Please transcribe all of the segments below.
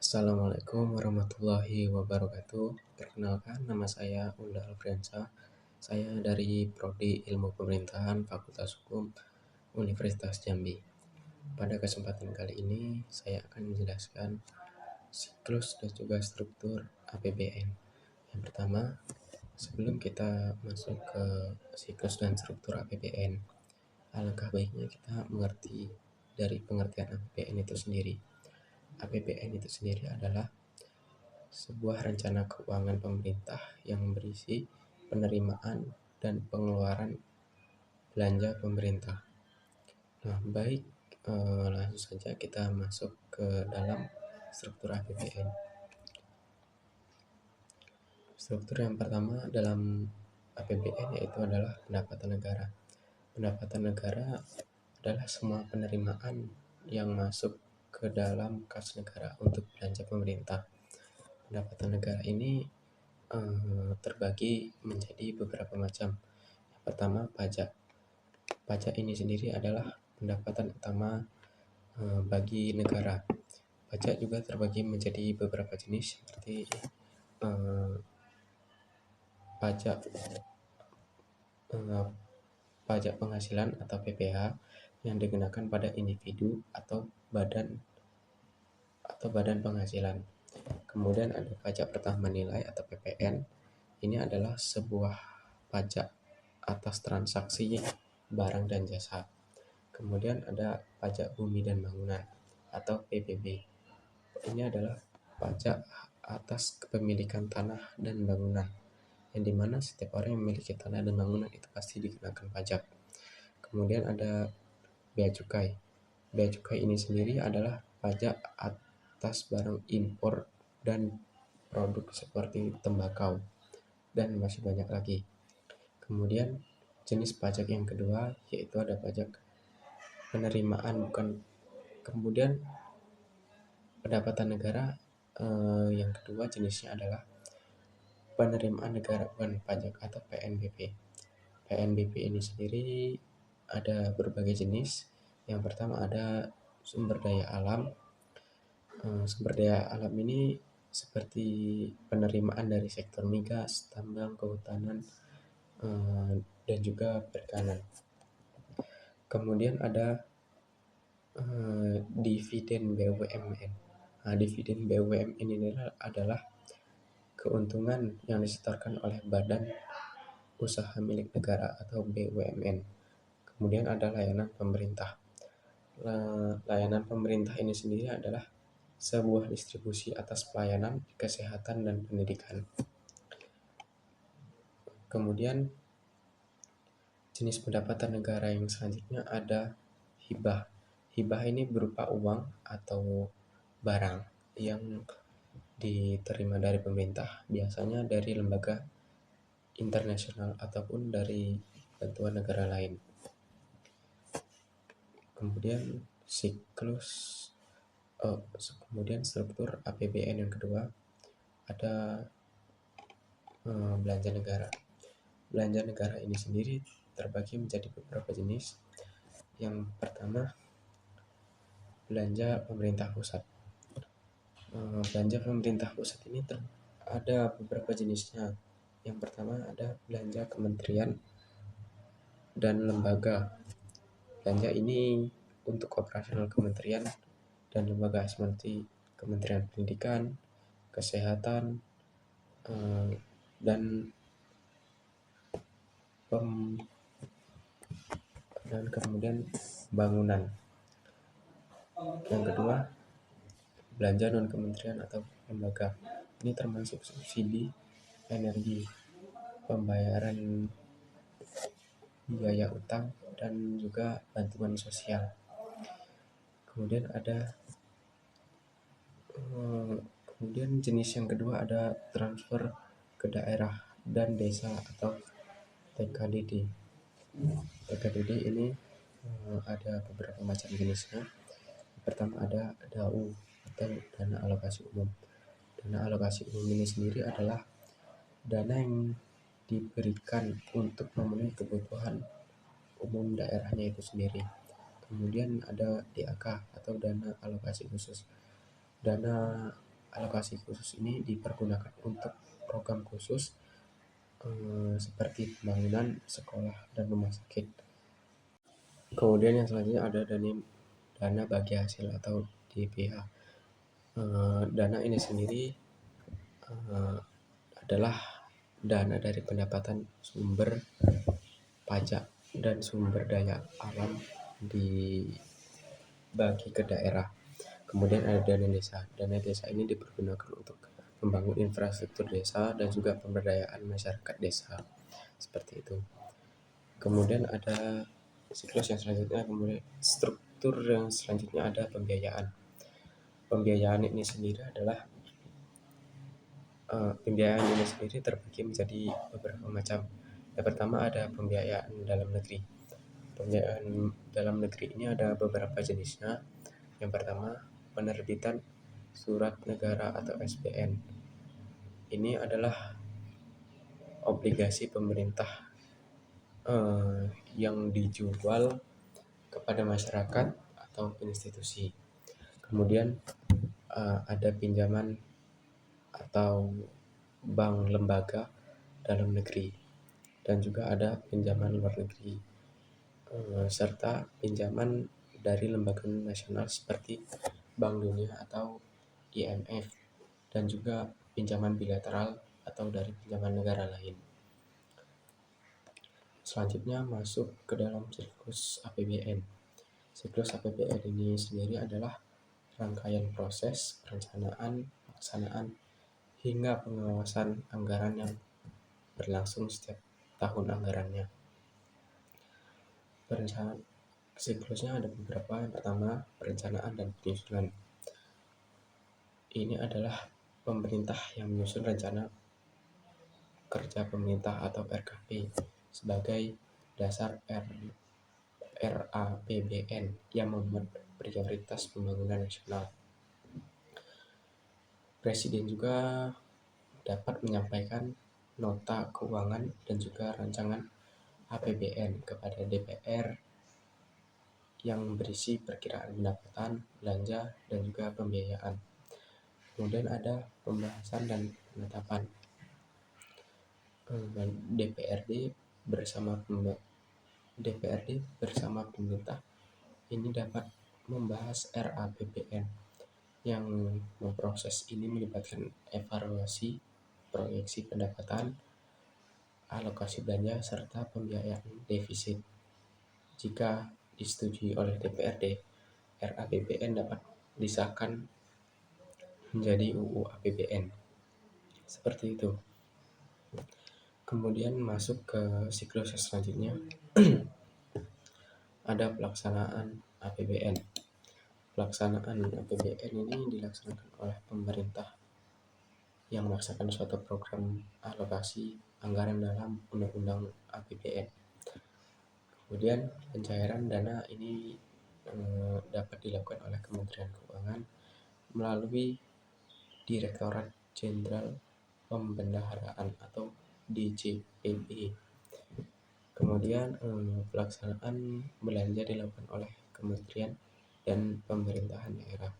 Assalamualaikum warahmatullahi wabarakatuh. Perkenalkan, nama saya Unda Alfriansa. Saya dari Prodi Ilmu Pemerintahan Fakultas Hukum Universitas Jambi. Pada kesempatan kali ini, saya akan menjelaskan siklus dan juga struktur APBN. Yang pertama, sebelum kita masuk ke siklus dan struktur APBN, alangkah baiknya kita mengerti dari pengertian APBN itu sendiri. APBN itu sendiri adalah sebuah rencana keuangan pemerintah yang berisi penerimaan dan pengeluaran belanja pemerintah. Nah, baik, langsung saja kita masuk ke dalam struktur APBN. Struktur yang pertama dalam APBN yaitu adalah pendapatan negara. Pendapatan negara adalah semua penerimaan yang masuk ke dalam kas negara untuk belanja pemerintah. Pendapatan negara ini terbagi menjadi beberapa macam. Yang pertama, pajak. Pajak ini sendiri adalah pendapatan utama bagi negara. Pajak juga terbagi menjadi beberapa jenis seperti pajak penghasilan atau PPH yang dikenakan pada individu atau badan penghasilan. Kemudian ada pajak pertambahan nilai atau PPN. Ini adalah sebuah pajak atas transaksi barang dan jasa. Kemudian ada pajak bumi dan bangunan atau PBB. Ini adalah pajak atas kepemilikan tanah dan bangunan, yang dimana setiap orang yang memiliki tanah dan bangunan itu pasti dikenakan pajak. Kemudian ada bea cukai. Bea cukai ini sendiri adalah pajak atas barang impor dan produk seperti tembakau dan masih banyak lagi. Kemudian jenis pajak yang kedua yaitu ada pajak penerimaan kemudian pendapatan negara yang kedua jenisnya adalah penerimaan negara bukan pajak atau PNBP. PNBP ini sendiri ada berbagai jenis. Yang pertama ada sumber daya alam. Sumber daya alam ini seperti penerimaan dari sektor migas, tambang, kehutanan, dan juga perikanan. Kemudian ada dividen BUMN. Nah, dividen BUMN ini adalah keuntungan yang disetorkan oleh badan usaha milik negara atau BUMN. Kemudian ada layanan pemerintah. Layanan pemerintah ini sendiri adalah sebuah distribusi atas pelayanan kesehatan dan pendidikan. Kemudian jenis pendapatan negara yang selanjutnya ada hibah. Hibah ini berupa uang atau barang yang diterima dari pemerintah, biasanya dari lembaga internasional ataupun dari bantuan negara lain. Kemudian kemudian struktur APBN yang kedua ada belanja negara. Belanja negara ini sendiri terbagi menjadi beberapa jenis. Yang pertama, belanja pemerintah pusat. Belanja pemerintah pusat ini ada beberapa jenisnya. Yang pertama ada belanja kementerian dan lembaga. Belanja ini untuk operasional kementerian dan lembaga seperti Kementerian Pendidikan, Kesehatan, dan kemudian bangunan. Yang kedua, belanja non kementerian atau lembaga. Ini termasuk subsidi energi, pembayaran biaya utang, dan juga bantuan sosial. Kemudian jenis yang kedua ada transfer ke daerah dan desa atau TKDD. TKDD ini ada beberapa macam jenisnya. Pertama ada DAU atau dana alokasi umum. Dana alokasi umum ini sendiri adalah dana yang diberikan untuk memenuhi kebutuhan umum daerahnya itu sendiri. Kemudian ada DAK atau dana alokasi khusus. Dana alokasi khusus ini dipergunakan untuk program khusus seperti pembangunan sekolah dan rumah sakit. Kemudian yang selanjutnya ada dana bagi hasil atau DBH. Dana ini sendiri adalah dana dari pendapatan sumber pajak dan sumber daya alam dibagi ke daerah. Kemudian ada dana desa. Dana desa ini dipergunakan untuk membangun infrastruktur desa dan juga pemberdayaan masyarakat desa. Seperti itu. Kemudian ada siklus yang selanjutnya, kemudian struktur yang selanjutnya ada pembiayaan. Pembiayaan ini sendiri adalah pembiayaan ini sendiri terbagi menjadi beberapa macam. Yang pertama ada pembiayaan dalam negeri. Pembiayaan dalam negeri ini ada beberapa jenisnya. Yang pertama, penerbitan surat negara atau SPN. Ini adalah obligasi pemerintah yang dijual kepada masyarakat atau institusi. Kemudian ada pinjaman atau bank lembaga dalam negeri, dan juga ada pinjaman luar negeri, serta pinjaman dari lembaga nasional seperti Bank Dunia atau IMF, dan juga pinjaman bilateral atau dari pinjaman negara lain. Selanjutnya masuk ke dalam siklus APBN. Siklus APBN ini sendiri adalah rangkaian proses perencanaan, pelaksanaan, hingga pengawasan anggaran yang berlangsung setiap tahun anggarannya. Perencanaan siklusnya ada beberapa. Yang pertama, perencanaan dan penyusunan. Ini adalah pemerintah yang menyusun rencana kerja pemerintah atau RKP sebagai dasar RAPBN yang membuat prioritas pembangunan nasional. Presiden juga dapat menyampaikan nota keuangan dan juga rancangan APBN kepada DPR yang berisi perkiraan pendapatan, belanja, dan juga pembiayaan. Kemudian ada pembahasan dan penetapan. DPRD bersama pemerintah ini dapat membahas RAPBN. Yang memproses ini melibatkan evaluasi, proyeksi pendapatan, alokasi belanja, serta pembiayaan defisit. Jika disetujui oleh DPRD, RAPBN dapat disahkan menjadi UU APBN. Seperti itu. Kemudian masuk ke siklus selanjutnya. Ada pelaksanaan APBN. Pelaksanaan APBN ini dilaksanakan oleh pemerintah yang melaksanakan suatu program alokasi anggaran dalam Undang-Undang APBN. Kemudian pencairan dana ini dapat dilakukan oleh Kementerian Keuangan melalui Direktorat Jenderal Pembendaharaan atau DJPB. Kemudian pelaksanaan belanja dilakukan oleh kementerian dan pemerintahan daerah,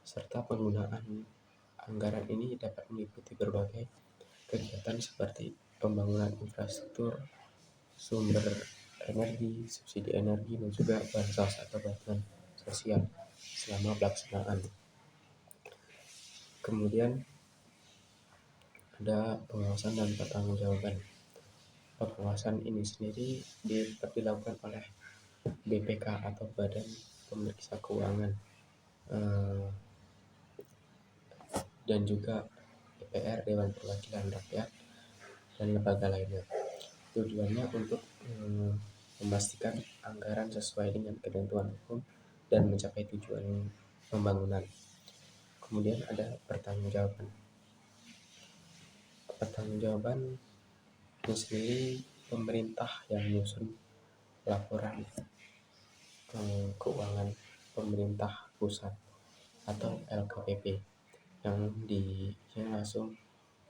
serta penggunaan anggaran ini dapat meliputi berbagai kegiatan seperti pembangunan infrastruktur, sumber energi, subsidi energi, dan juga bansos atau bantuan sosial selama pelaksanaan. Kemudian ada pengawasan dan pertanggungjawaban. Pengawasan ini sendiri dilakukan oleh BPK atau Badan Pemeriksa Keuangan, dan juga DPR, Dewan Perwakilan Rakyat, dan lembaga lainnya. Tujuannya untuk memastikan anggaran sesuai dengan ketentuan hukum dan mencapai tujuan pembangunan. Kemudian ada pertanggungjawaban. Pertanggungjawaban ini sendiri pemerintah yang menyusun laporan keuangan pemerintah pusat atau LKPP yang langsung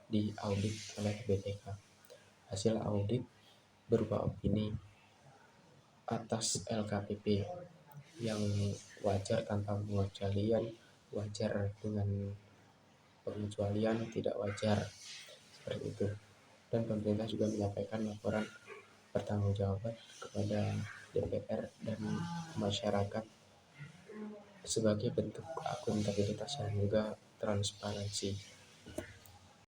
diaudit oleh BPK. Hasil audit berupa opini atas LKPP yang wajar tanpa pengecualian, wajar dengan pengecualian tidak wajar seperti itu. Dan pemerintah juga menyampaikan laporan pertanggungjawaban kepada DPR dan masyarakat sebagai bentuk akuntabilitas dan juga transparansi.